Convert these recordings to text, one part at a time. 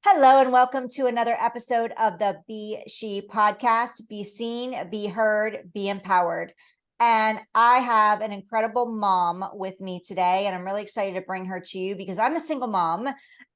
Hello and welcome to another episode of the S.H.E podcast. Be seen, be heard, be empowered. And I have an incredible mom with me today, and I'm really excited to bring her to you because I'm a single mom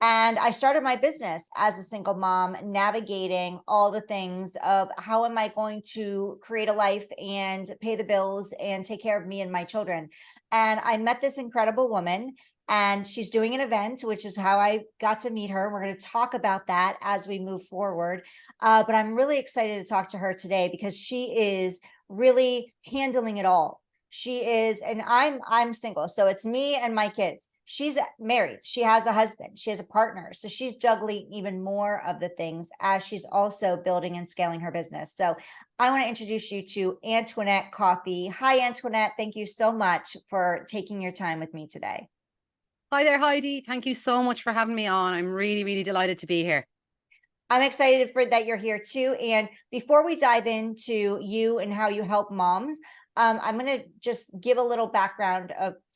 and I started my business as a single mom, navigating all the things of how am I going to create a life and pay the bills and take care of me and my children. And I met this incredible woman, and she's doing an event, which is how I got to meet her. We're going to talk about that as we move forward. But I'm really excited to talk to her today because she is really handling it all. She is, and I'm single, so it's me and my kids. She's married. She has a husband. She has a partner. So she's juggling even more of the things as she's also building and scaling her business. So I want to introduce you to Antoinette Coffey. Hi, Antoinette. Thank you so much for taking your time with me today. Hi there, Heidi. Thank you so much for having me on. I'm really, really delighted to be here. I'm excited for that you're here too. And before we dive into you and how you help moms, I'm going to just give a little background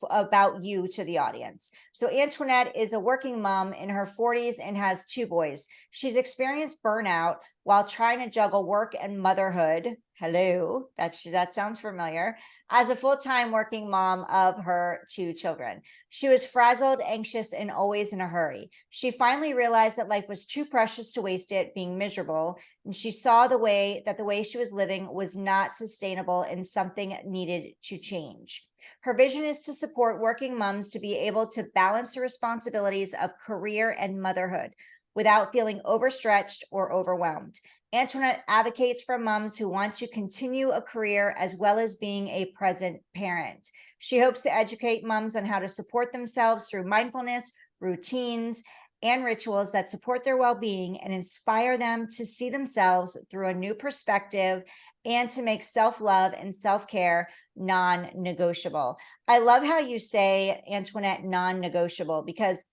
about you to the audience. So Antoinette is a working mom in her 40s and has two boys. She's experienced burnout while trying to juggle work and motherhood. Hello, that sounds familiar. As a full-time working mom of her two children. She was frazzled, anxious, and always in a hurry. She finally realized that life was too precious to waste it being miserable, and she saw the way she was living was not sustainable and something needed to change. Her vision is to support working moms to be able to balance the responsibilities of career and motherhood without feeling overstretched or overwhelmed. Antoinette advocates for moms who want to continue a career as well as being a present parent. She hopes to educate moms on how to support themselves through mindfulness, routines, and rituals that support their well-being and inspire them to see themselves through a new perspective and to make self-love and self-care non-negotiable. I love how you say, Antoinette, non-negotiable, because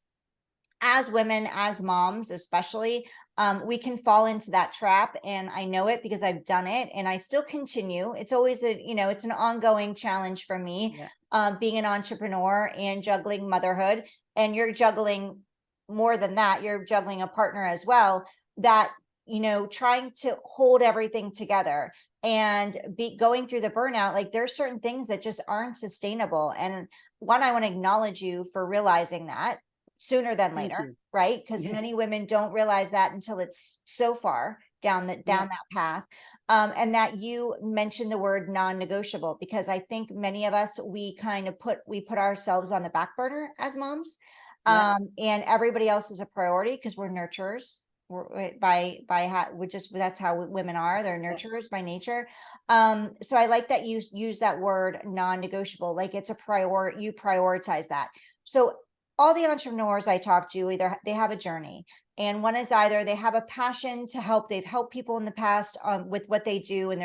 as women, as moms, especially, we can fall into that trap. And I know it because I've done it and I still continue. It's always it's an ongoing challenge for me, being an entrepreneur and juggling motherhood. And you're juggling more than that. You're juggling a partner as well, that, trying to hold everything together and be going through the burnout. Like there's certain things that just aren't sustainable. And one, I want to acknowledge you for realizing that sooner than later, right? Because many women don't realize that until it's so far down that path. And that you mentioned the word non-negotiable, because I think many of us, we put ourselves on the back burner as moms, and everybody else is a priority because we're nurturers. That's how women are. They're nurturers by nature. So I like that you use that word non-negotiable, like it's a priority. You prioritize that. So all the entrepreneurs I talk to, either they have a journey, and one is either they have a passion to help, they've helped people in the past with what they do, and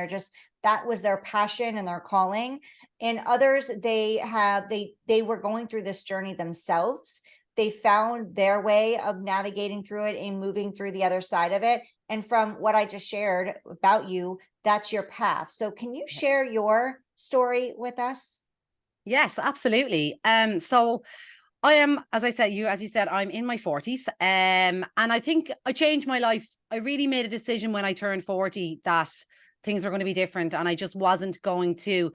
that was their passion and their calling. And others, they were going through this journey themselves. They found their way of navigating through it and moving through the other side of it. And from what I just shared about you, that's your path. So can you share your story with us? Yes, absolutely. So I am, as you said, I'm in my 40s. And I think I changed my life. I really made a decision when I turned 40 that things were going to be different. And I just wasn't going to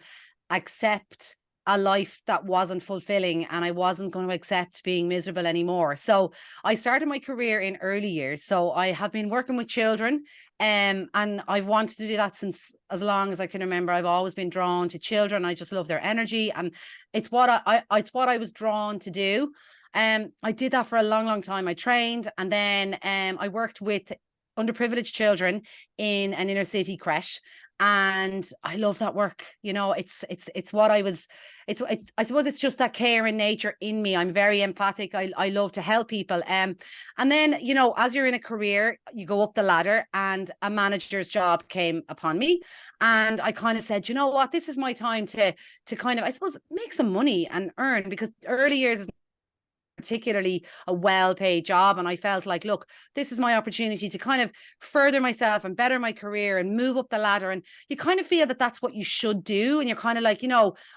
accept a life that wasn't fulfilling, and I wasn't going to accept being miserable anymore. So I started my career in early years. So I have been working with children, and I've wanted to do that since as long as I can remember. I've always been drawn to children. I just love their energy, and it's what I was drawn to do. I did that for a long, long time. I trained, and then I worked with underprivileged children in an inner city creche. And I love that work. It's what I was, I suppose it's just that care in nature in me. I'm very empathic. I love to help people. And then, as you're in a career, you go up the ladder, and a manager's job came upon me. And I kind of said, you know what, this is my time to kind of, I suppose, make some money and earn, because early years is particularly a well-paid job. And I felt like, look, this is my opportunity to kind of further myself and better my career and move up the ladder. And you kind of feel that that's what you should do. And you're kind of like,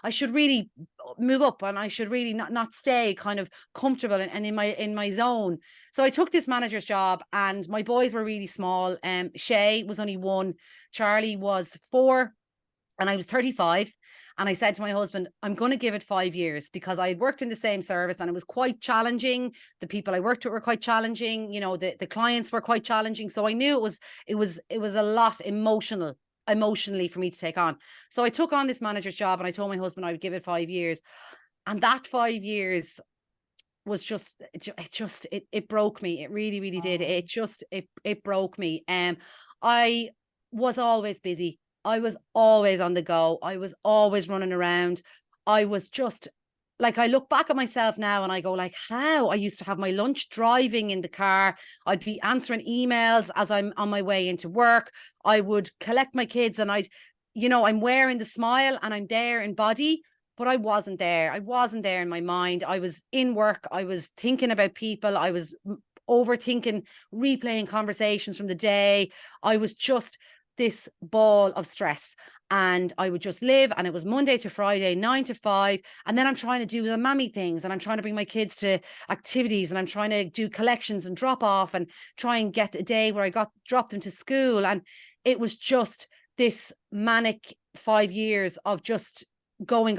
I should really move up, and I should really not stay kind of comfortable and in my zone. So I took this manager's job, and my boys were really small. S.H.E was only 1, Charlie was 4, and I was 35. And I said to my husband, I'm going to give it 5 years, because I had worked in the same service and it was quite challenging. The people I worked with were quite challenging. The clients were quite challenging. So I knew it was a lot emotionally for me to take on. So I took on this manager's job, and I told my husband I would give it 5 years. And that 5 years was it broke me. It really, really did. It broke me. I was always busy. I was always on the go. I was always running around. I was just like, I look back at myself now and I go like, how I used to have my lunch driving in the car. I'd be answering emails as I'm on my way into work. I would collect my kids, and I'm wearing the smile and I'm there in body, but I wasn't there. I wasn't there in my mind. I was in work. I was thinking about people. I was overthinking, replaying conversations from the day. I was just this ball of stress, and I would just live, and it was Monday to Friday, 9 to 5. And then I'm trying to do the mammy things, and I'm trying to bring my kids to activities, and I'm trying to do collections and drop off, and try and get a day where I dropped them to school. And it was just this manic 5 years of just going.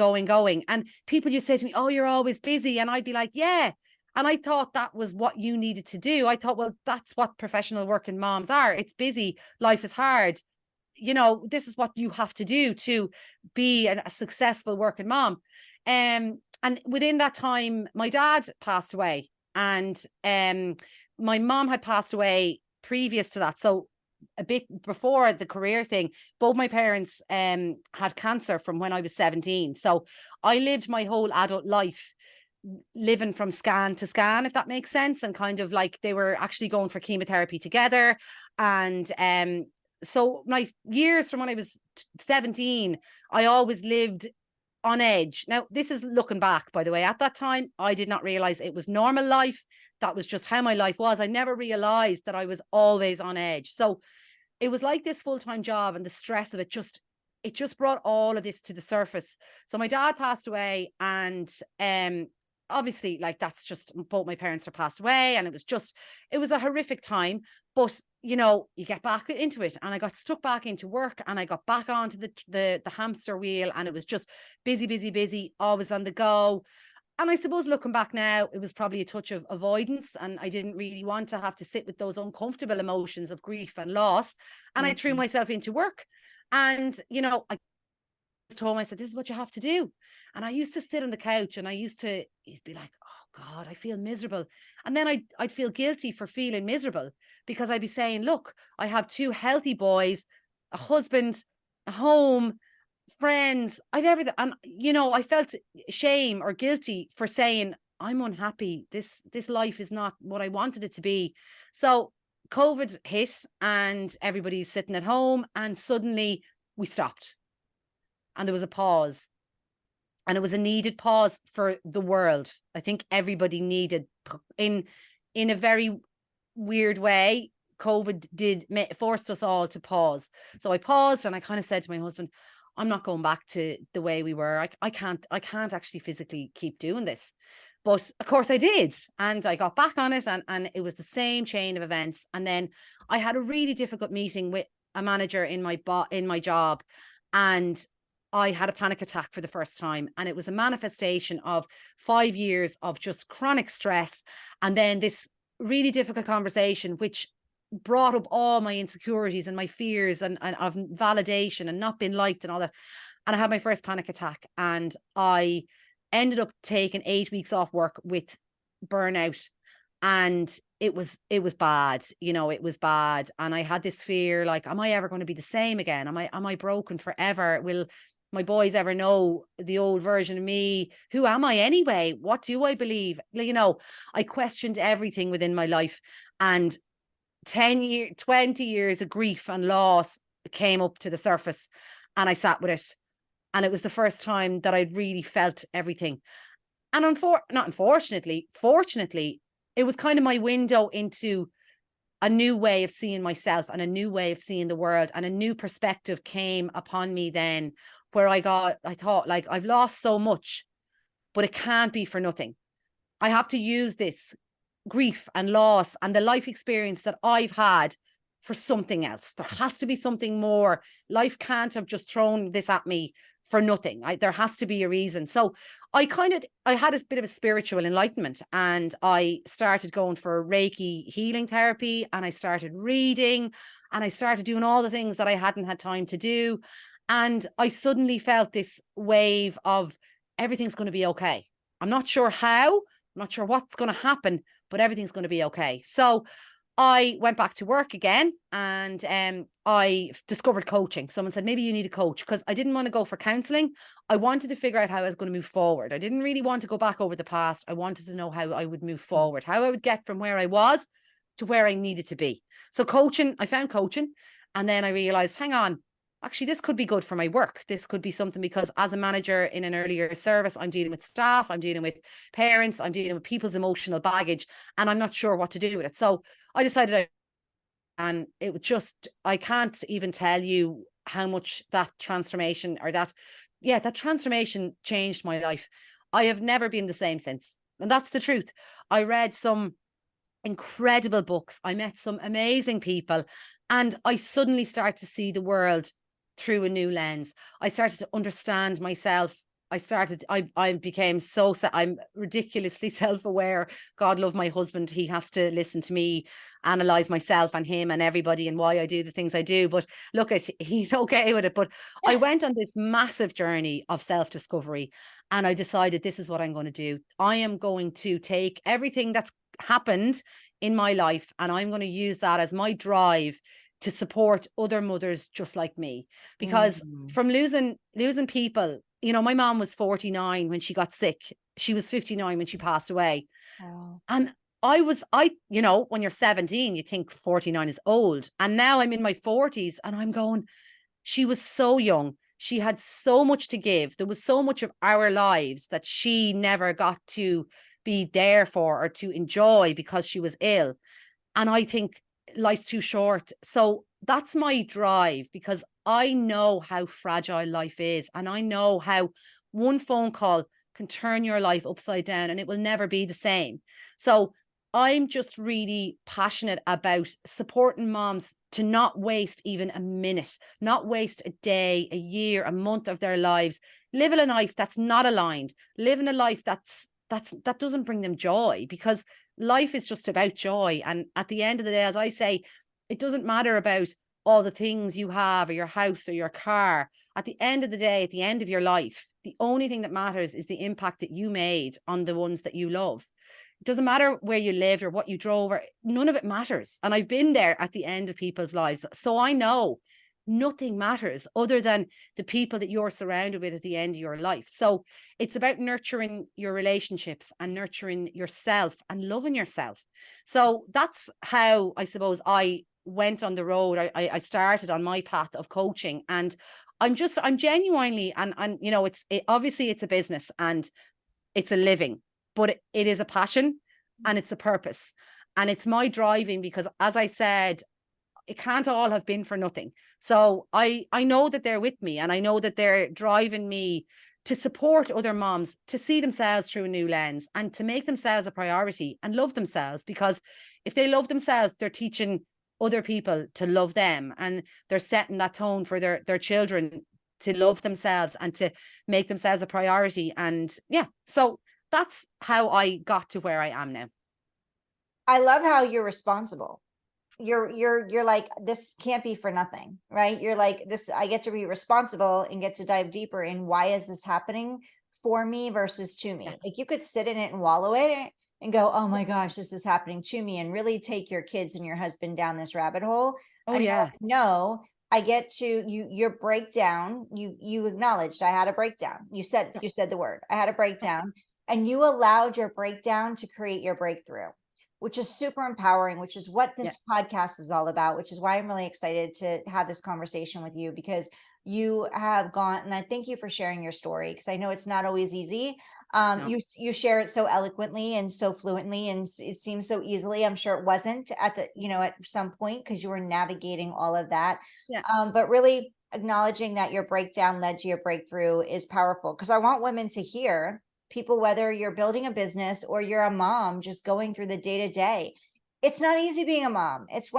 And people used to say to me, oh, you're always busy. And I'd be like, yeah. And I thought that was what you needed to do. I thought, well, that's what professional working moms are. It's busy. Life is hard. This is what you have to do to be a successful working mom. And within that time, my dad passed away, and my mom had passed away previous to that. So a bit before the career thing, both my parents had cancer from when I was 17. So I lived my whole adult life living from scan to scan, if that makes sense. And kind of like, they were actually going for chemotherapy together. And so my years from when I was 17, I always lived on edge. Now, this is looking back, by the way. At that time, I did not realize it was normal life. That was just how my life was. I never realized that I was always on edge. So it was like this full-time job, and the stress of it just brought all of this to the surface. So my dad passed away, and obviously, like, that's just, both my parents are passed away, and it was a horrific time. But you get back into it, and I got stuck back into work, and I got back onto the hamster wheel, and it was just busy, always on the go. And I suppose looking back now, it was probably a touch of avoidance, and I didn't really want to have to sit with those uncomfortable emotions of grief and loss. And I threw myself into work, and I told myself, this is what you have to do. And I used to sit on the couch, and I used to be like, oh God, I feel miserable. And then I'd feel guilty for feeling miserable, because I'd be saying, look, I have 2 healthy boys, a husband, a home, friends, I've everything. And I felt shame or guilty for saying, I'm unhappy. This life is not what I wanted it to be. So COVID hit, and everybody's sitting at home, and suddenly we stopped. And there was a pause, and it was a needed pause for the world. I think everybody needed, in a very weird way, COVID forced us all to pause. So I paused, and I kind of said to my husband, I'm not going back to the way we were. I can't actually physically keep doing this. But of course I did. And I got back on it, and it was the same chain of events. And then I had a really difficult meeting with a manager in my job, and I had a panic attack for the first time. And it was a manifestation of 5 years of just chronic stress. And then this really difficult conversation, which brought up all my insecurities and my fears and of validation and not being liked and all that. And I had my first panic attack, and I ended up taking 8 weeks off work with burnout. And it was bad, it was bad. And I had this fear, like, am I ever going to be the same again? Am I broken forever? Will my boys ever know the old version of me? Who am I anyway? What do I believe? I questioned everything within my life. And 20 years of grief and loss came up to the surface, and I sat with it. And it was the first time that I'd really felt everything. And not unfortunately, fortunately, it was kind of my window into a new way of seeing myself and a new way of seeing the world, and a new perspective came upon me then, where I thought, like, I've lost so much, but it can't be for nothing. I have to use this grief and loss and the life experience that I've had for something else. There has to be something more. Life can't have just thrown this at me for nothing. There has to be a reason. So I had a bit of a spiritual enlightenment, and I started going for Reiki healing therapy, and I started reading, and I started doing all the things that I hadn't had time to do. And I suddenly felt this wave of everything's going to be okay. I'm not sure how, I'm not sure what's going to happen, but everything's going to be okay. So I went back to work again, and I discovered coaching. Someone said, maybe you need a coach, because I didn't want to go for counseling. I wanted to figure out how I was going to move forward. I didn't really want to go back over the past. I wanted to know how I would move forward, how I would get from where I was to where I needed to be. So coaching, I found coaching. And then I realized, hang on, actually, this could be good for my work. This could be something, because as a manager in an earlier service, I'm dealing with staff, I'm dealing with parents, I'm dealing with people's emotional baggage, and I'm not sure what to do with it. So I decided, and it was just, I can't even tell you how much that transformation, or that transformation changed my life. I have never been the same since. And that's the truth. I read some incredible books. I met some amazing people, and I suddenly started to see the world through a new lens. I started to understand myself. I became I'm ridiculously self-aware. God love my husband. He has to listen to me analyze myself and him and everybody and why I do the things I do. But look, he's okay with it. But I went on this massive journey of self-discovery, and I decided, this is what I'm going to do. I am going to take everything that's happened in my life, and I'm going to use that as my drive to support other mothers just like me. Because from losing people, my mom was 49 when she got sick. She was 59 when she passed away. Wow. And when you're 17, you think 49 is old. And now I'm in my 40s, and I'm going, she was so young. She had so much to give. There was so much of our lives that she never got to be there for or to enjoy because she was ill. And I think life's too short. So that's my drive, because I know how fragile life is. And I know how one phone call can turn your life upside down, and it will never be the same. So I'm just really passionate about supporting moms to not waste even a minute, not waste a day, a year, a month of their lives, living a life that's not aligned, living a life that doesn't bring them joy, because life is just about joy. And at the end of the day, as I say, it doesn't matter about all the things you have, or your house or your car. At the end of the day, at the end of your life, the only thing that matters is the impact that you made on the ones that you love. It doesn't matter where you lived or what you drove, or none of it matters. And I've been there at the end of people's lives. So I know nothing matters other than the people that you're surrounded with at the end of your life. So it's about nurturing your relationships and nurturing yourself and loving yourself. So that's how I suppose I went on the road. I started on my path of coaching, and I'm genuinely, and obviously it's a business and it's a living, but it is a passion and it's a purpose, and it's my driving, because as I said, it can't all have been for nothing. So I know that they're with me, and I know that they're driving me to support other moms to see themselves through a new lens, and to make themselves a priority and love themselves. Because if they love themselves, they're teaching other people to love them, and they're setting that tone for their children to love themselves and to make themselves a priority. And so that's how I got to where I am now. I love how you're responsible. You're like, this can't be for nothing, right? You're like, this, I get to be responsible and get to dive deeper in why is this happening for me versus to me. Like, you could sit in it and wallow in it and go, oh my gosh, this is happening to me, and really take your kids and your husband down this rabbit hole. Oh yeah. No, I get to your breakdown. You acknowledged I had a breakdown. You said the word, I had a breakdown, and you allowed your breakdown to create your breakthrough, which is super empowering, which is what this podcast is all about, which is why I'm really excited to have this conversation with you, because you have gone, and I thank you for sharing your story, because I know it's not always easy. No. You share it so eloquently and so fluently, and it seems so easily. I'm sure it wasn't at the, at some point, because you were navigating all of that. Yeah. But really acknowledging that your breakdown led to your breakthrough is powerful, because I want women to hear, people, whether you're building a business or you're a mom just going through the day to day. It's not easy being a mom. It's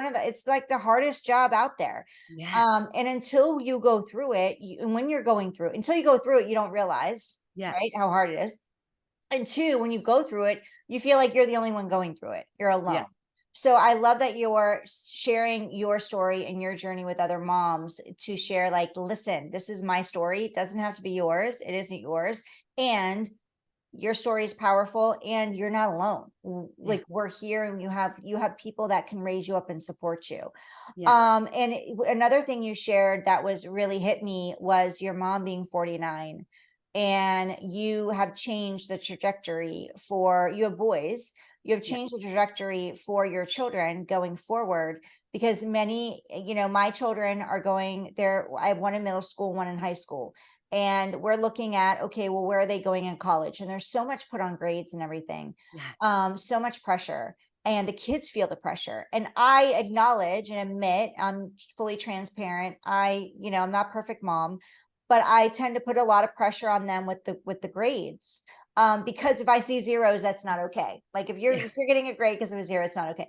like the hardest job out there. Yeah. And until you go through it, and when you're going through it, until you go through it, you don't realize, Yeah. right, how hard it is. And two, when you go through it, you feel like you're the only one going through it. You're alone. Yeah. So I love that you're sharing your story and your journey with other moms to share, like, listen, this is my story. It doesn't have to be yours. It isn't yours. And your story is powerful, and you're not alone. Yeah. Like, we're here, and you have people that can raise you up and support you. Yeah. And another thing you shared that was really hit me was your mom being 49, and you have changed the trajectory for, you have boys, you have Yeah. changed the trajectory for your children going forward, because many, my children are going there. I have one in middle school, one in high school, and we're looking at, okay, well, where are they going in college? And there's so much put on grades and everything, Yeah. so much pressure, and the kids feel the pressure. And I acknowledge and admit, I'm fully transparent. I'm not perfect mom, but I tend to put a lot of pressure on them with the grades. Because if I see zeros, that's not okay. Like, if you're Yeah. if you're getting a grade because of a zero, it's not okay.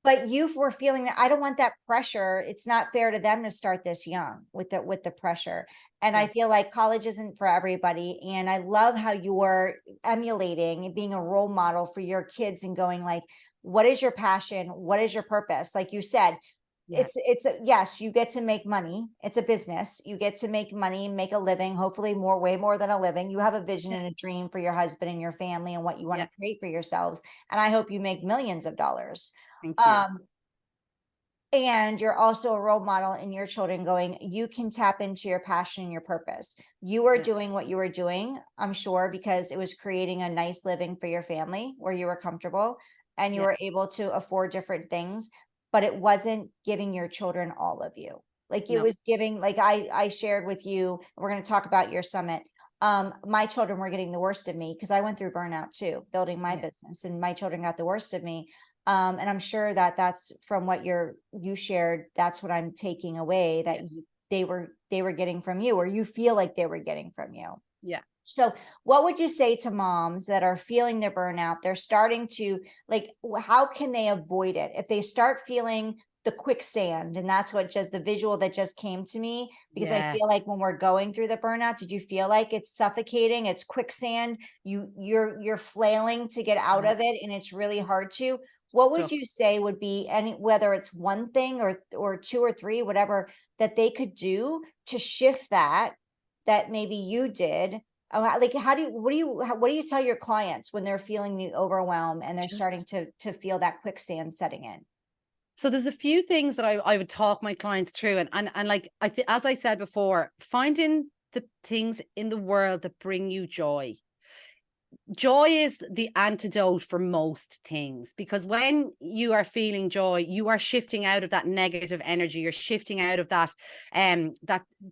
But you were feeling that, I don't want that pressure. It's not fair to them to start this young with the pressure. And I Yeah. feel like college isn't for everybody. And I love how you're emulating and being a role model for your kids, and going, like, what is your passion? What is your purpose? Like you said, Yeah. yes, you get to make money. It's a business. You get to make money, make a living, hopefully way more than a living. You have a vision Yeah. and a dream for your husband and your family and what you want Yeah. to create for yourselves. And I hope you make millions of dollars. Thank you. Um, and you're also a role model in your children, going, you can tap into your passion and your purpose. You are Yeah. doing what you were doing, I'm sure, because it was creating a nice living for your family where you were comfortable, and you Yeah. were able to afford different things, but it wasn't giving your children all of you. Like, it No. was giving, like, I shared with you, we're going to talk about your summit. My children were getting the worst of me, because I went through burnout too, building my Yeah. business, and my children got the worst of me. And I'm sure that that's from what you shared. That's what I'm taking away, Yeah. that they were getting from you, or you feel like they were getting from you. Yeah. So what would you say to moms that are feeling their burnout? They're starting to, like, how can they avoid it if they start feeling the quicksand? And that's what, just the visual that just came to me, because I Yeah. feel like when we're going through the burnout, did you feel like it's suffocating? It's quicksand. You're flailing to get out Yeah. of it, and it's really hard to. What would Tough. you say would be any, whether it's one thing or two or three, whatever, that they could do to shift that maybe you did? Like, what do you tell your clients when they're feeling the overwhelm and they're starting Just to feel that quicksand setting in? so there's a few things that I would talk my clients through, and like as I said before, finding the things in the world that bring you joy. Joy is the antidote for most things, because when you are feeling joy, you are shifting out of that negative energy. You're shifting out of that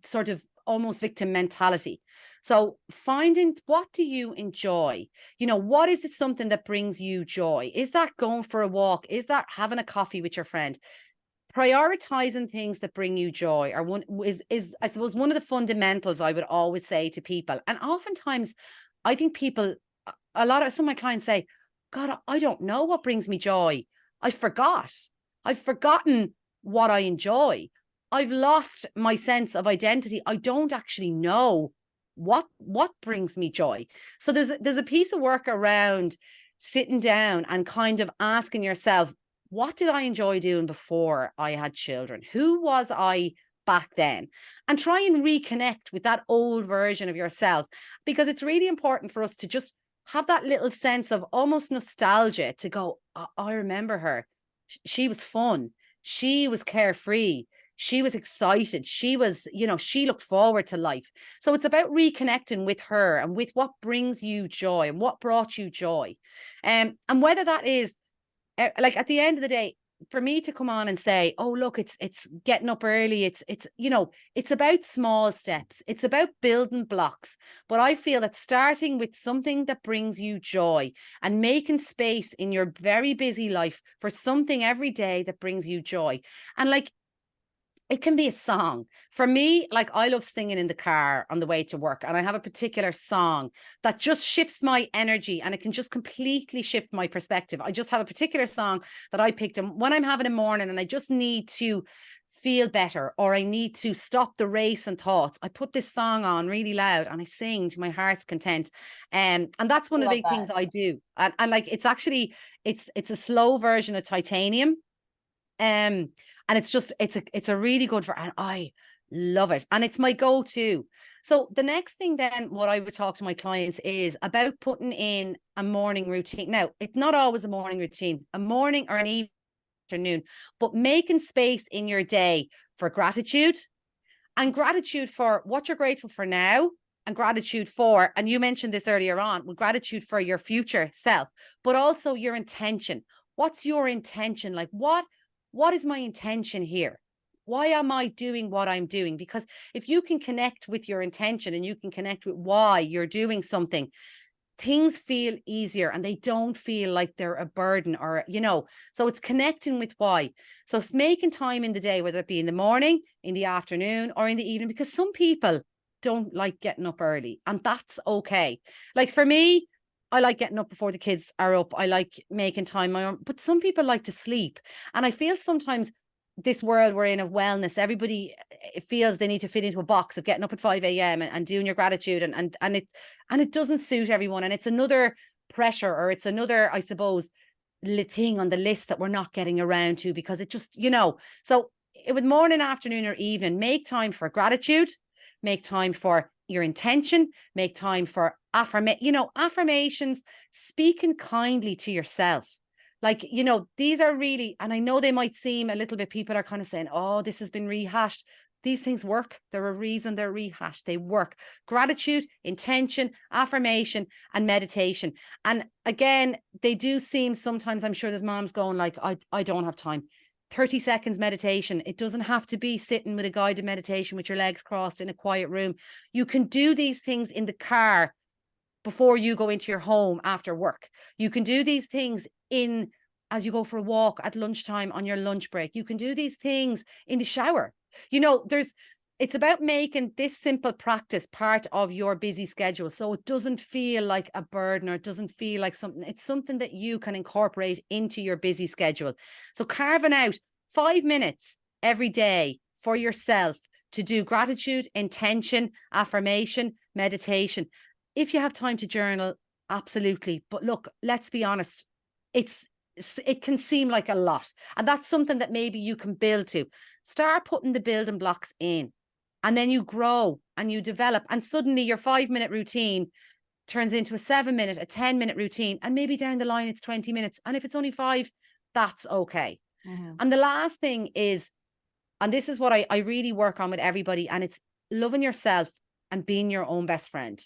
sort of almost victim mentality. So finding, what do you enjoy? What is it, something that brings you joy? Is that going for a walk? Is that having a coffee with your friend? Prioritizing things that bring you joy are one is I suppose one of the fundamentals I would always say to people. And oftentimes I think people, a lot of some of my clients say, God, I don't know what brings me joy. I forgot. I've forgotten what I enjoy. I've lost my sense of identity. I don't actually know what brings me joy. So there's a piece of work around sitting down and kind of asking yourself, what did I enjoy doing before I had children? Who was I back then? And try and reconnect with that old version of yourself, because it's really important for us to just have that little sense of almost nostalgia, to go, I remember her. She was fun. She was carefree. She was excited. She was, she looked forward to life. So it's about reconnecting with her and with what brings you joy and what brought you joy. And whether that is, like, at the end of the day, for me to come on and say, oh, look, it's getting up early. It's, you know, it's about small steps. It's about building blocks. But I feel that starting with something that brings you joy and making space in your very busy life for something every day that brings you joy. And like, it can be a song. For me, like I love singing in the car on the way to work, and I have a particular song that just shifts my energy, and it can just completely shift my perspective. I just have a particular song that I picked, and when I'm having a morning and I just need to feel better, or I need to stop the race and thoughts, I put this song on really loud and I sing to my heart's content. And that's one of the Love big that. things I do. And like, it's actually, it's a slow version of Titanium. And it's a really good and I love it. And it's my go-to. So the next thing then, what I would talk to my clients is about putting in a morning routine. Now, it's not always a morning routine, a morning or an afternoon, but making space in your day for gratitude, and gratitude for what you're grateful for now, and gratitude for, and you mentioned this earlier on, with gratitude for your future self, but also your intention. What's your intention? Like, what is my intention here? Why am I doing what I'm doing? Because if you can connect with your intention and you can connect with why you're doing something, things feel easier and they don't feel like they're a burden, or, you know, so it's connecting with why. So it's making time in the day, whether it be in the morning, in the afternoon, or in the evening, because some people don't like getting up early, and that's okay. Like for me, I like getting up before the kids are up. I like making time my own, but some people like to sleep. And I feel sometimes this world we're in of wellness, everybody feels they need to fit into a box of getting up at 5 a.m. and doing your gratitude. And it doesn't suit everyone. And it's another pressure, or it's another, I suppose, thing on the list that we're not getting around to, because it just, you know, so with morning, afternoon, or evening, make time for gratitude, make time for your intention, make time for affirmations, speaking kindly to yourself. Like, you know, these are really, and I know they might seem a little bit, people are kind of saying, oh, this has been rehashed. These things work. They're a reason they're rehashed. They work. Gratitude, intention, affirmation, and meditation. And again, they do seem sometimes, I'm sure there's moms going like, I don't have time. 30 seconds meditation. It doesn't have to be sitting with a guided meditation with your legs crossed in a quiet room. You can do these things in the car before you go into your home after work. You can do these things as you go for a walk at lunchtime on your lunch break. You can do these things in the shower. You know, it's about making this simple practice part of your busy schedule, so it doesn't feel like a burden, or it doesn't feel like something. It's something that you can incorporate into your busy schedule. So carving out 5 minutes every day for yourself to do gratitude, intention, affirmation, meditation. If you have time to journal, absolutely. But look, let's be honest, it can seem like a lot. And that's something that maybe you can build to. Start putting the building blocks in, and then you grow and you develop. And suddenly your 5-minute routine turns into a 7-minute, a 10-minute routine. And maybe down the line, it's 20 minutes. And if it's only 5, that's okay. Mm-hmm. And the last thing is, and this is what I really work on with everybody, and it's loving yourself and being your own best friend.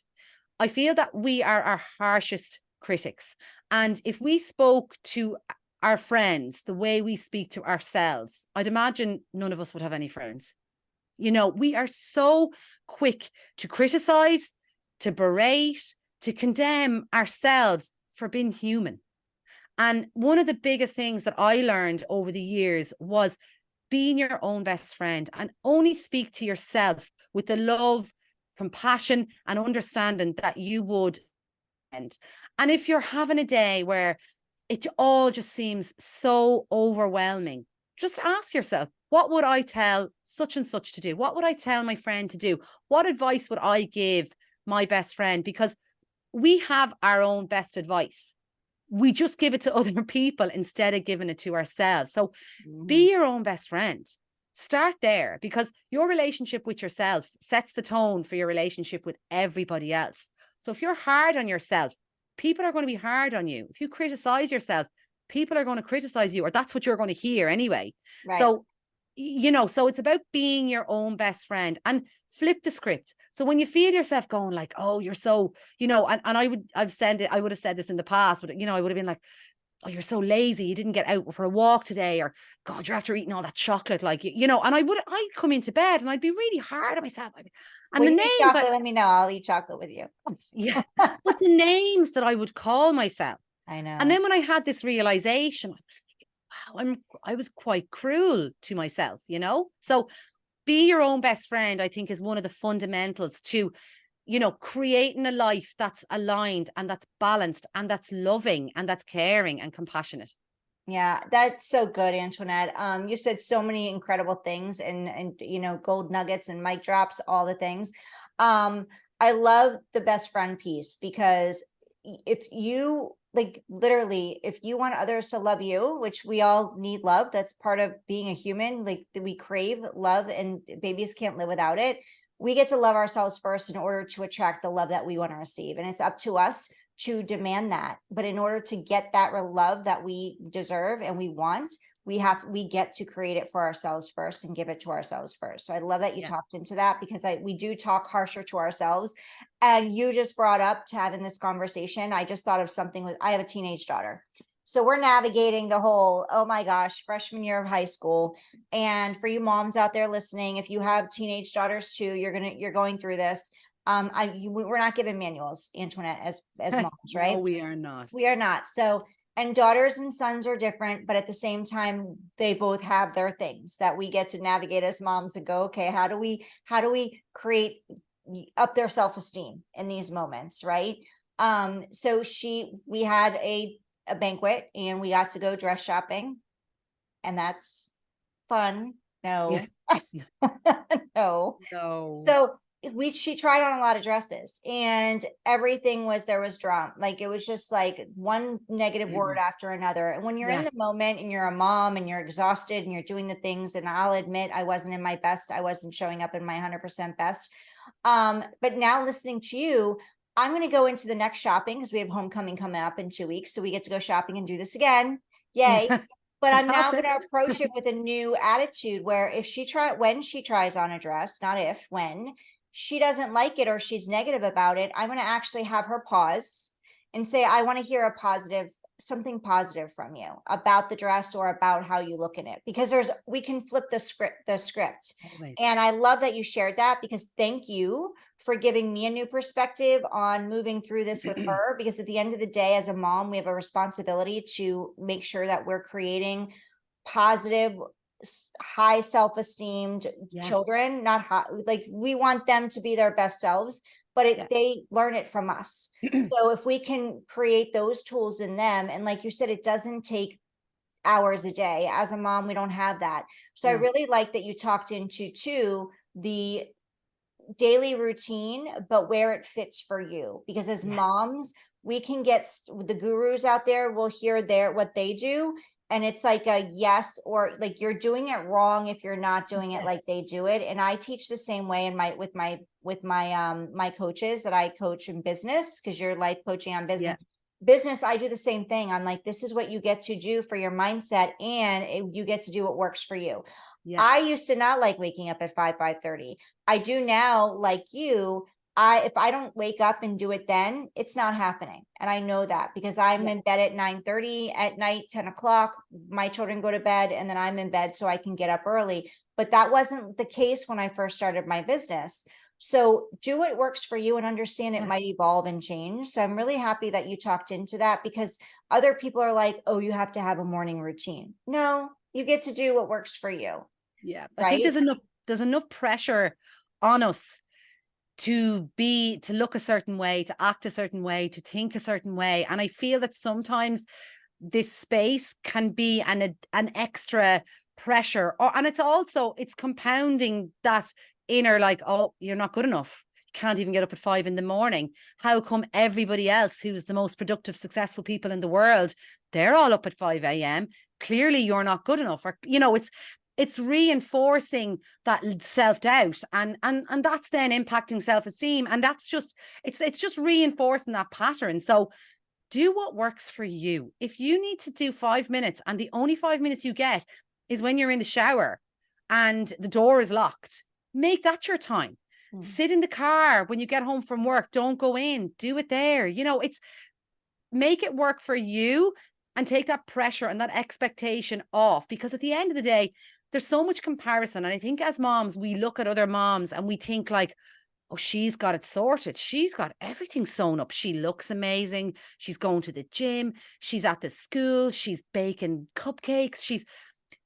I feel that we are our harshest critics. And if we spoke to our friends the way we speak to ourselves, I'd imagine none of us would have any friends. You know, we are so quick to criticize, to berate, to condemn ourselves for being human. And one of the biggest things that I learned over the years was being your own best friend, and only speak to yourself with the love, compassion, and understanding that you would. And if you're having a day where it all just seems so overwhelming, just ask yourself, what would I tell such and such to do? What would I tell my friend to do? What advice would I give my best friend? Because we have our own best advice. We just give it to other people instead of giving it to ourselves. So be your own best friend. Start there, because your relationship with yourself sets the tone for your relationship with everybody else. So if you're hard on yourself, people are going to be hard on you. If you criticize yourself, people are going to criticize you, or that's what you're going to hear anyway. Right. So, you know, so it's about being your own best friend, and flip the script. So when you feel yourself going like, oh, you're so, you know, and I would have said this in the past, but, you know, I would have been like, oh, you're so lazy, you didn't get out for a walk today, or God, you're after eating all that chocolate, like, and I'd come into bed and I'd be really hard on myself. And When the you eat names, chocolate, let me know. I'll eat chocolate with you. yeah, but the names that I would call myself. I know. And then when I had this realization, I was like, wow, I was quite cruel to myself, So be your own best friend, I think, is one of the fundamentals to, creating a life that's aligned and that's balanced and that's loving and that's caring and compassionate. Yeah, that's so good, Antoinette. You said so many incredible things and gold nuggets and mic drops, all the things. I love the best friend piece, because if you like, literally, if you want others to love you, which we all need love, that's part of being a human, like we crave love and babies can't live without it. We get to love ourselves first in order to attract the love that we want to receive. And it's up to us to demand that. But in order to get that love that we deserve and we want, we get to create it for ourselves first and give it to ourselves first. So I love that you talked into that, because we do talk harsher to ourselves. And you just brought up to having this conversation. I just thought of something I have a teenage daughter. So we're navigating the whole, oh my gosh, freshman year of high school. And for you moms out there listening, if you have teenage daughters too, you're going through this. We're not given manuals, Antoinette, as moms, right? No, we are not. We are not. So, and daughters and sons are different, but at the same time, they both have their things that we get to navigate as moms and go, okay, how do we create up their self-esteem in these moments, right? So we had a banquet and we got to go dress shopping, and that's fun. No, no. So she tried on a lot of dresses, and everything there was drama. Like, it was just like one negative word after another. And when you're in the moment and you're a mom and you're exhausted and you're doing the things, and I'll admit I wasn't in my best, I wasn't showing up in my 100% best. But now listening to you, I'm going to go into the next shopping, because we have homecoming coming up in 2 weeks. So we get to go shopping and do this again. Yay. But I'm now going to approach it with a new attitude, where when she tries on a dress, not if, when she doesn't like it or she's negative about it, I'm going to actually have her pause and say, I want to hear something positive from you about the dress or about how you look in it, because we can flip the script. Always. And I love that you shared that, because thank you for giving me a new perspective on moving through this with her, because at the end of the day, as a mom, we have a responsibility to make sure that we're creating positive, high self-esteemed children. Not high, like, we want them to be their best selves, but they learn it from us. So if we can create those tools in them, and like you said, it doesn't take hours a day. As a mom, we don't have that. So I really like that you talked into too the daily routine, but where it fits for you, because as moms, we can get the gurus out there will hear what they do, and it's like a yes, or like, you're doing it wrong if you're not doing it like they do it. And I teach the same way with my coaches that I coach in business, because you're life coaching on business. I do the same thing. I'm like, this is what you get to do for your mindset, and you get to do what works for you. I used to not like waking up at 5:30. I do now, like you. If I don't wake up and do it then, it's not happening. And I know that, because I'm in bed at 9:30 at night, 10 o'clock, my children go to bed, and then I'm in bed so I can get up early. But that wasn't the case when I first started my business. So do what works for you, and understand it might evolve and change. So I'm really happy that you talked into that, because other people are like, oh, you have to have a morning routine. No, you get to do what works for you. Yeah. I think there's enough pressure on us to look a certain way, to act a certain way, to think a certain way. And I feel that sometimes this space can be an extra pressure, and it's compounding that inner, like, oh, you're not good enough. You can't even get up at 5 a.m. How come everybody else who's the most productive, successful people in the world, they're all up at 5 a.m. Clearly you're not good enough. Or, it's reinforcing that self-doubt, and that's then impacting self-esteem. And that's just, it's just reinforcing that pattern. So do what works for you. If you need to do 5 minutes, and the only 5 minutes you get is when you're in the shower and the door is locked, make that your time. Sit in the car when you get home from work. Don't go in, do it there. Make it work for you. and take that pressure and that expectation off, because at the end of the day, there's so much comparison. And I think as moms, we look at other moms and we think like, oh, she's got it sorted. She's got everything sewn up. She looks amazing. She's going to the gym. She's at the school. She's baking cupcakes.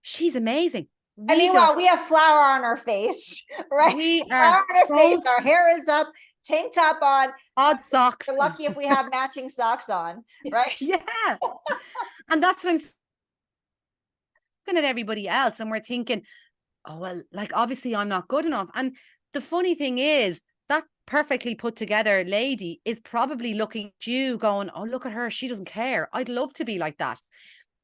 She's amazing. And We don't. meanwhile, we have flour on our face, right? We Flour are on our face. don't Our hair is up, tank top on. odd socks. We're lucky if we have matching socks on, right? Yeah. And that's what I'm looking at everybody else, and we're thinking, oh, well, like, obviously I'm not good enough. And the funny thing is, that perfectly put together lady is probably looking at you going, oh, look at her. She doesn't care. I'd love to be like that.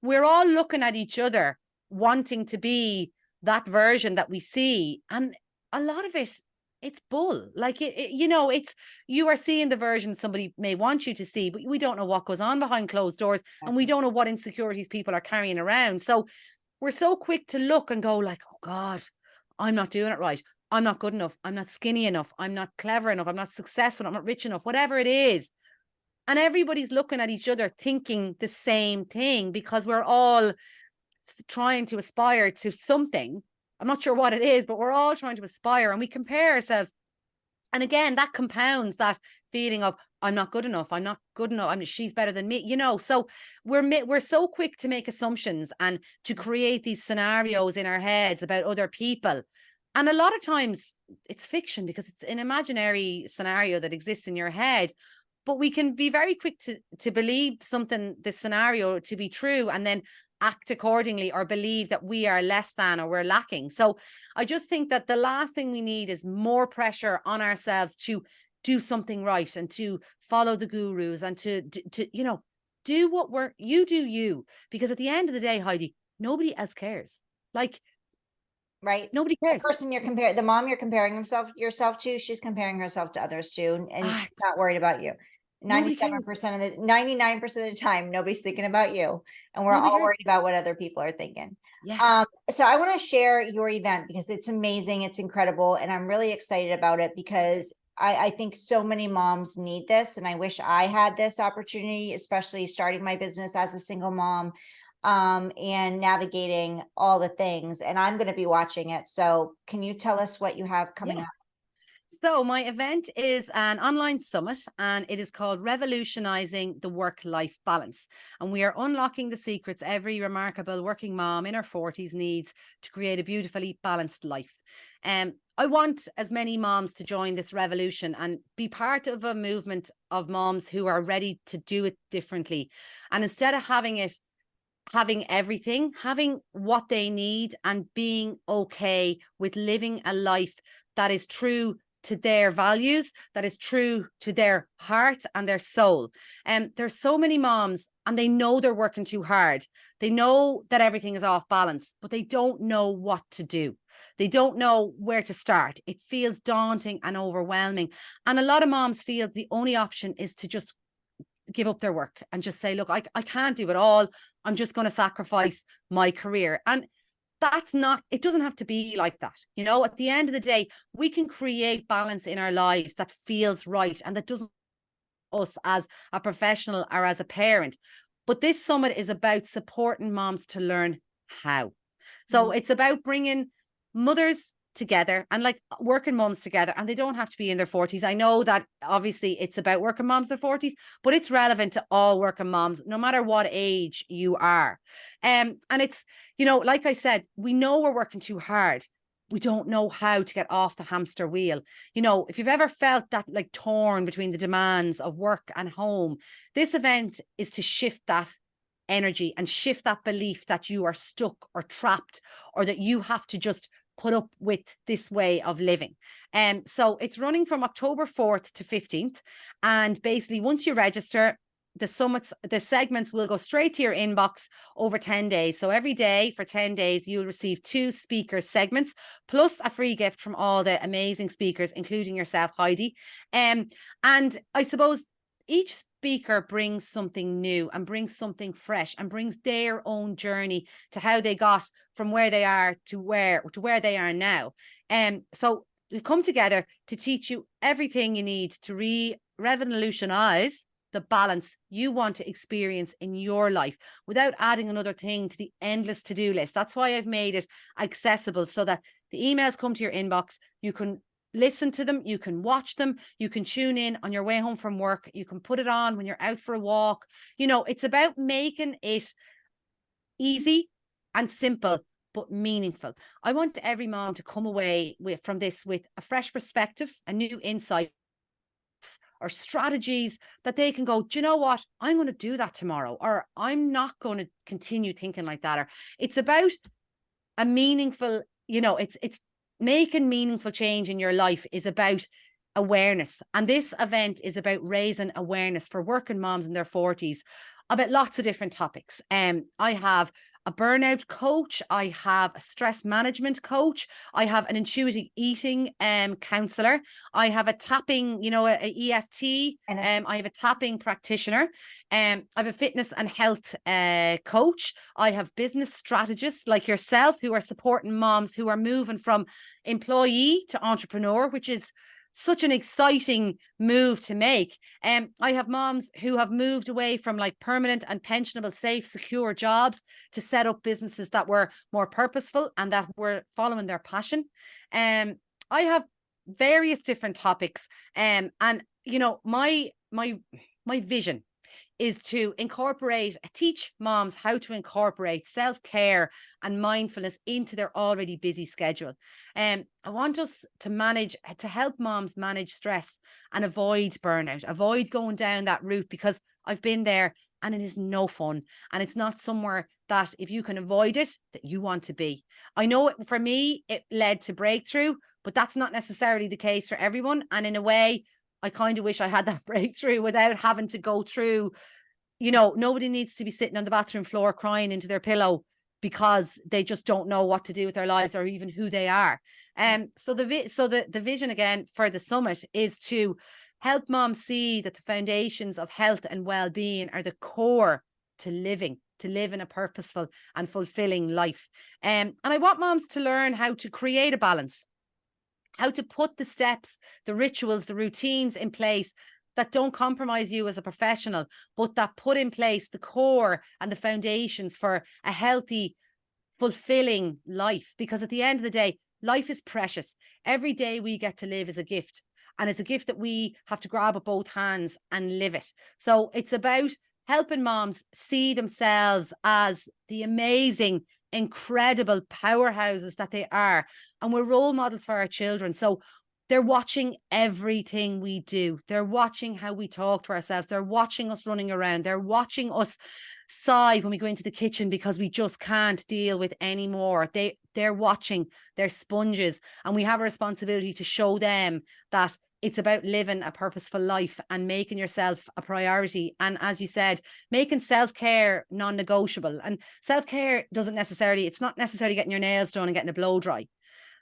We're all looking at each other, wanting to be that version that we see. And a lot of it, it's bull. Like, it's, you are seeing the version somebody may want you to see, but we don't know what goes on behind closed doors. And we don't know what insecurities people are carrying around. So we're so quick to look and go like, oh God, I'm not doing it right. I'm not good enough. I'm not skinny enough. I'm not clever enough. I'm not successful. I'm not rich enough, whatever it is. And everybody's looking at each other thinking the same thing, because we're all trying to aspire to something. I'm not sure what it is, but we're all trying to aspire, and we compare ourselves. And again, that compounds that feeling of, I'm not good enough. I'm not good enough. She's better than me, so we're so quick to make assumptions and to create these scenarios in our heads about other people. And a lot of times it's fiction, because it's an imaginary scenario that exists in your head. But we can be very quick to believe something, this scenario, to be true, and then act accordingly, or believe that we are less than, or we're lacking. So I just think that the last thing we need is more pressure on ourselves to do something right, and to follow the gurus, and to do what you do you. Because at the end of the day, Heidi, nobody else cares. Like, right? nobody The cares. person the mom you're comparing yourself to, she's comparing herself to others too, and she's not worried about you. 97% of the 99% of the time, nobody's thinking about you, and we're all worried about what other people are thinking. Yes. So I want to share your event, because it's amazing, it's incredible, and I'm really excited about it, because I think so many moms need this, and I wish I had this opportunity, especially starting my business as a single mom, and navigating all the things. And I'm going to be watching it. So can you tell us what you have coming up? So my event is an online summit, and it is called Revolutionizing the Work-Life Balance. And we are unlocking the secrets every remarkable working mom in her 40s needs to create a beautifully balanced life. I want as many moms to join this revolution and be part of a movement of moms who are ready to do it differently. And instead of having everything, having what they need, and being okay with living a life that is true to their values, that is true to their heart and their soul. And there's so many moms, and they know they're working too hard. They know that everything is off balance, but they don't know what to do. They don't know where to start. It feels daunting and overwhelming. And a lot of moms feel the only option is to just give up their work and just say, look, I can't do it all. I'm just going to sacrifice my career. And that's not, it doesn't have to be like that. At the end of the day, we can create balance in our lives that feels right, and that doesn't us as a professional or as a parent. But this summit is about supporting moms to learn how. So it's about bringing mothers together, and like working moms together, and they don't have to be in their 40s. I know that obviously it's about working moms in their 40s, but it's relevant to all working moms, no matter what age you are. And it's, like I said, we know we're working too hard. We don't know how to get off the hamster wheel. If you've ever felt that, like, torn between the demands of work and home, this event is to shift that energy and shift that belief that you are stuck or trapped, or that you have to just put up with this way of living. So it's running from October 4th to 15th. And basically, once you register, the segments will go straight to your inbox over 10 days. So every day for 10 days, you'll receive 2 speaker segments, plus a free gift from all the amazing speakers, including yourself, Heidi. And I suppose each speaker brings something new, and brings something fresh, and brings their own journey to how they got from where they are to where they are now. So we've come together to teach you everything you need to revolutionize the balance you want to experience in your life without adding another thing to the endless to-do list. That's why I've made it accessible so that the emails come to your inbox. You can listen to them, you can watch them, you can tune in on your way home from work, you can put it on when you're out for a walk. You know, it's about making it easy and simple, but meaningful. I want every mom to come away from this with a fresh perspective, a new insight, or strategies that they can go, do you know what? I'm going to do that tomorrow, or I'm not going to continue thinking like that. Or it's about a meaningful, you know, it's making meaningful change in your life is about awareness. And this event is about raising awareness for working moms in their 40s about lots of different topics. I have a burnout coach, I have a stress management coach, I have an intuitive eating counselor, I have a tapping, you know, a EFT, I have a tapping practitioner, I have a fitness and health coach, I have business strategists like yourself who are supporting moms who are moving from employee to entrepreneur, which is such an exciting move to make. I have moms who have moved away from like permanent and pensionable, safe, secure jobs to set up businesses that were more purposeful and that were following their passion. I have various different topics. And you know, my vision is to teach moms how to incorporate self-care and mindfulness into their already busy schedule. I want us to help moms manage stress and avoid burnout, avoid going down that route, because I've been there and it is no fun. And it's not somewhere that if you can avoid it, that you want to be. I know for me, it led to breakthrough, but that's not necessarily the case for everyone. And in a way, I kind of wish I had that breakthrough without having to go through, you know, nobody needs to be sitting on the bathroom floor crying into their pillow because they just don't know what to do with their lives or even who they are. So the vision again for the summit is to help moms see that the foundations of health and well-being are the core to live in a purposeful and fulfilling life. And I want moms to learn how to create a balance, how to put the steps, the rituals, the routines in place that don't compromise you as a professional, but that put in place the core and the foundations for a healthy, fulfilling life. Because at the end of the day, life is precious. Every day we get to live is a gift. And it's a gift that we have to grab with both hands and live it. So it's about helping moms see themselves as the amazing, incredible powerhouses that they are. And we're role models for our children. So they're watching everything we do. They're watching how we talk to ourselves. They're watching us running around. They're watching us sigh when we go into the kitchen because we just can't deal with any more. They're watching, they're sponges. And we have a responsibility to show them that it's about living a purposeful life and making yourself a priority. And as you said, making self-care non-negotiable. And self-care it's not necessarily getting your nails done and getting a blow dry.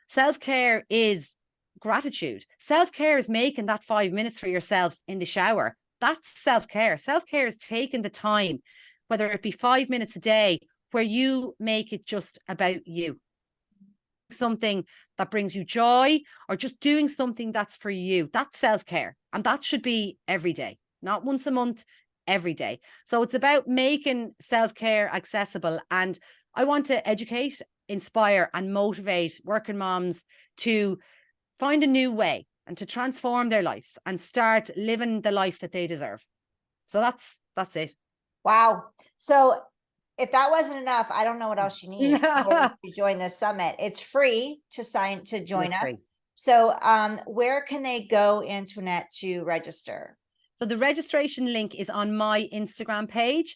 Self-care is gratitude. Self-care is making that 5 minutes for yourself in the shower. That's self-care. Self-care is taking the time, whether it be 5 minutes a day, where you make it just about you. Something that brings you joy, or just doing something that's for you. That's self-care. And that should be every day, not once a month, every day. So it's about making self-care accessible. And I want to educate, inspire, and motivate working moms to find a new way and to transform their lives and start living the life that they deserve. So that's it. Wow. So if that wasn't enough, I don't know what else you need to join this summit. It's free to join us. Free. So where can they go, Antoinette, to register? So the registration link is on my Instagram page,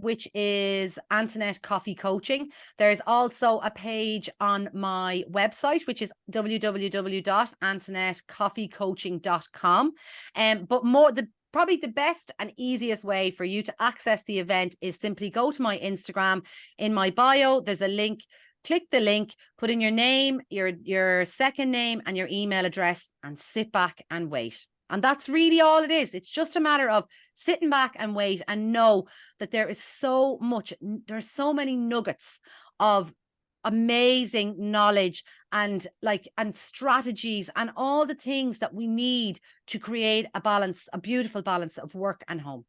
which is Antoinette Coffey Coaching. There's also a page on my website, which is www.antoinettecoffeycoaching.com. But probably the best and easiest way for you to access the event is simply go to my Instagram. In my bio, there's a link. Click the link, put in your name, your second name, and your email address, and sit back and wait. And that's really all it is. It's just a matter of sitting back and wait and know that there's so many nuggets of amazing knowledge and strategies and all the things that we need to create a balance, a beautiful balance of work and home.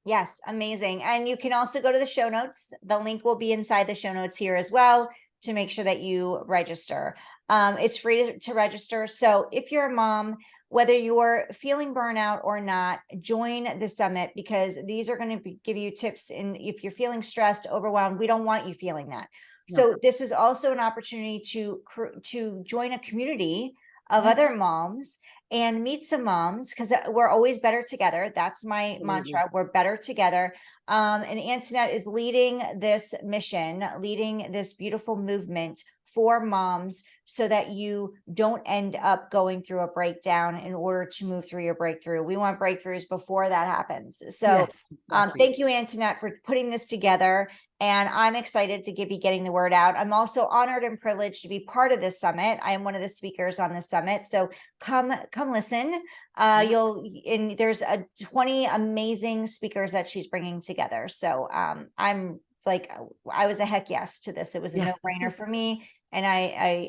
Yes, amazing. And you can also go to the show notes. The link will be inside the show notes here as well to make sure that you register. It's free to register. So if you're a mom, whether you're feeling burnout or not, join the summit, because these are going to give you tips. And if you're feeling stressed, overwhelmed, we don't want you feeling that. No. So this is also an opportunity to join a community of other moms and meet some moms, because we're always better together. That's my mantra. We're better together. And Antoinette is leading this mission, leading this beautiful movement for moms, so that you don't end up going through a breakdown in order to move through your breakthrough. We want breakthroughs before that happens. So Yes, exactly. thank you, Antoinette, for putting this together. And I'm excited to be getting the word out. I'm also honored and privileged to be part of this summit. I am one of the speakers on this summit. So come listen. There's 20 amazing speakers that she's bringing together. So I'm like, I was a heck yes to this. It was a no-brainer for me. And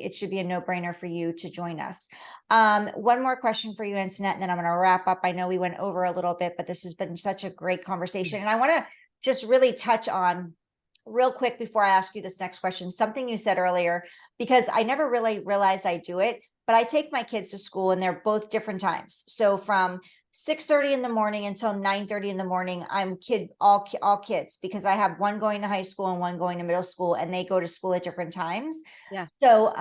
it should be a no-brainer for you to join us. One more question for you, Antoinette, and then I'm going to wrap up. I know we went over a little bit, but this has been such a great conversation. And I want to just really touch on real quick before I ask you this next question, something you said earlier, because I never really realized I do it, but I take my kids to school and they're both different times. So from 6:30 in the morning until 9:30 in the morning, I'm all kids, because I have one going to high school and one going to middle school, and they go to school at different times. Yeah. So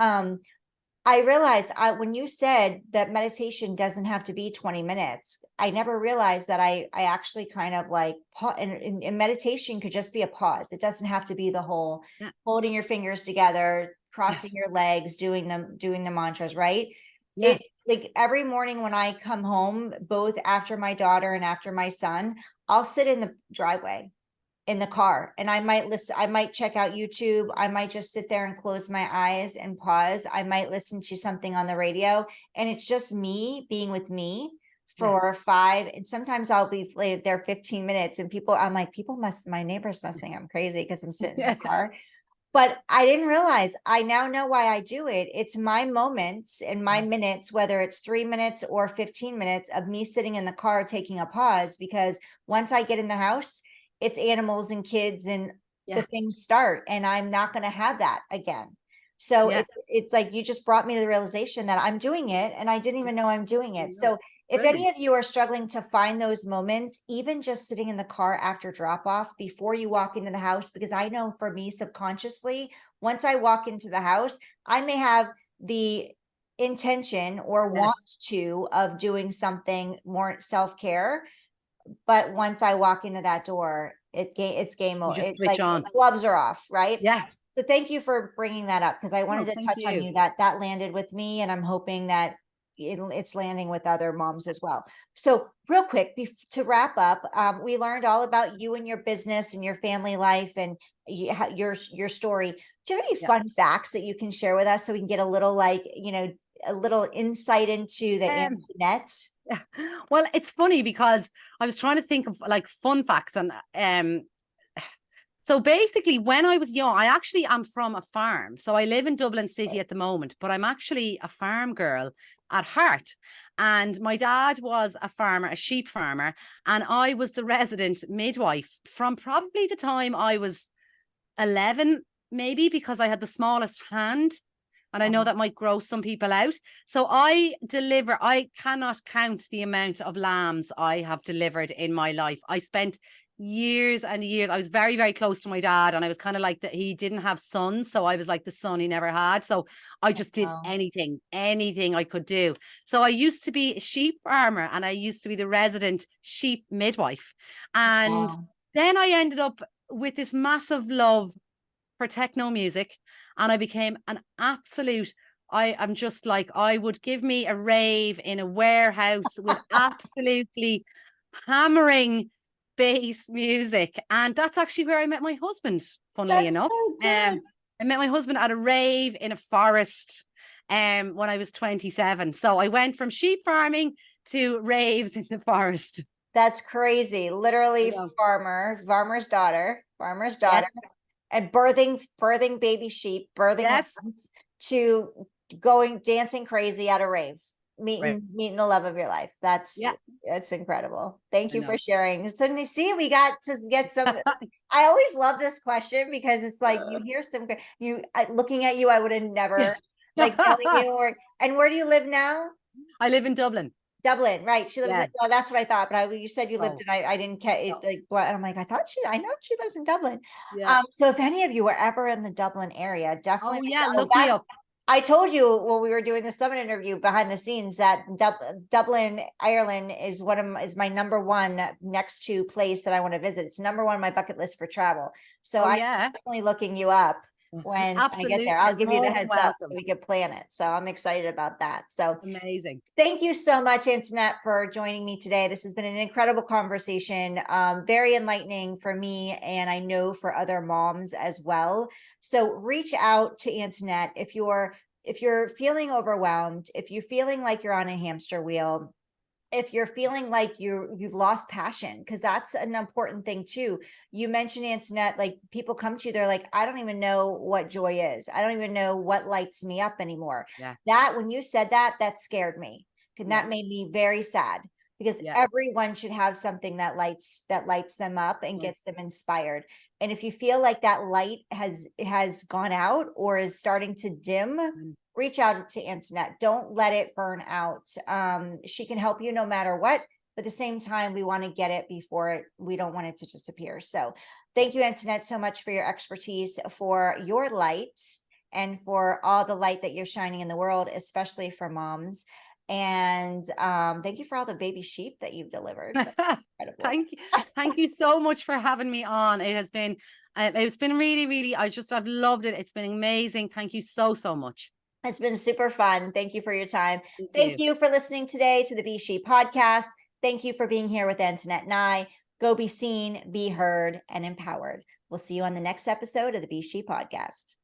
I realized when you said that meditation doesn't have to be 20 minutes, I never realized that I actually kind of like, and meditation could just be a pause. It doesn't have to be the whole holding your fingers together, crossing your legs, doing the mantras, right? Yeah. Like every morning when I come home, both after my daughter and after my son, I'll sit in the driveway in the car, and I might listen. I might check out YouTube. I might just sit there and close my eyes and pause. I might listen to something on the radio, and it's just me being with me for 5. And sometimes I'll be there 15 minutes, and I'm like, my neighbors must think I'm crazy because I'm sitting in the car. But I didn't realize. I now know why I do it. It's my moments and my minutes, whether it's 3 minutes or 15 minutes of me sitting in the car, taking a pause, because once I get in the house, it's animals and kids and the things start, and I'm not going to have that again. So it's like, you just brought me to the realization that I'm doing it and I didn't even know I'm doing it. So if any of you are struggling to find those moments, even just sitting in the car after drop off before you walk into the house, because I know for me, subconsciously, once I walk into the house, I may have the intention or want to of doing something more self-care, but once I walk into that door, it's game over. just It's switch like on. gloves are off, right? Yeah. So thank you for bringing that up, because I wanted to touch on you. That landed with me, and I'm hoping that it's landing with other moms as well. So real quick, to wrap up, we learned all about you and your business and your family life and your story. Do you have any fun facts that you can share with us, so we can get a little a little insight into the Antoinette? Well, it's funny because I was trying to think of like fun facts, and so basically when I was young, I actually am from a farm. So I live in Dublin city at the moment, but I'm actually a farm girl at heart. And my dad was a farmer, a sheep farmer, and I was the resident midwife from probably the time I was 11, maybe, because I had the smallest hand. And I know that might gross some people out. So I cannot count the amount of lambs I have delivered in my life. I spent years and years. I was very, very close to my dad, and I was kind of like that. He didn't have sons. So I was like the son he never had. So I just did anything I could do. So I used to be a sheep farmer, and I used to be the resident sheep midwife. And then I ended up with this massive love for techno music, and I became an absolute, I'm just like, I would give me a rave in a warehouse with absolutely hammering bass music. And that's actually where I met my husband, funnily enough. So good. I met my husband at a rave in a forest when I was 27. So I went from sheep farming to raves in the forest. That's crazy. Literally farmer's daughter. Yes. and birthing baby sheep, birthing Yes. lambs, to going dancing crazy at a rave, Right. meeting the love of your life. That's incredible. Thank I you for know. sharing. So you see, we got to get some. I always love this question because it's like you hear looking at you, I would have never like telling you. And where do you live now? I live in Dublin. Dublin, right? She lives Yeah. in, well, that's what I thought, but you said you lived So, in, I didn't get it, like, and I'm like, I know she lives in Dublin. yeah. So if any of you were ever in the Dublin area, definitely Oh, reach yeah. out. Look me up. I told you when we were doing the summit interview behind the scenes that Dublin, Ireland is is my number one next to place that I want to visit. It's number one on my bucket list for travel. So Oh, I'm yeah. definitely looking you up when I get there. Absolutely. I'll You're give you the more than heads up so welcome. we can plan it. So I'm excited about that. So Amazing. thank you so much, Antoinette, for joining me today. This has been an incredible conversation, very enlightening for me, and I know for other moms as well. So reach out to Antoinette if you're feeling overwhelmed, if you're feeling like you're on a hamster wheel, if you're feeling like you've lost passion, because that's an important thing too. You mentioned, Antoinette, like people come to you, they're like, I don't even know what joy is. I don't even know what lights me up anymore. Yeah. That when you said that, that scared me. And Yeah. that made me very sad because Yeah. everyone should have something that lights them up and gets them inspired. And if you feel like that light has gone out or is starting to dim, reach out to Antoinette. Don't let it burn out. She can help you no matter what, but at the same time, we want to get it before we don't want it to disappear. So thank you, Antoinette, so much for your expertise, for your light, and for all the light that you're shining in the world, especially for moms. And thank you for all the baby sheep that you've delivered. That's incredible. Thank you. Thank you so much for having me on. It's been really, really, I've loved it. It's been amazing. Thank you so, so much. It's been super fun. Thank you for your time. Thank Thank you. you for listening today to the S.H.E podcast. Thank you for being here with Antoinette and I. Go be seen, be heard, and empowered. We'll see you on the next episode of the S.H.E podcast.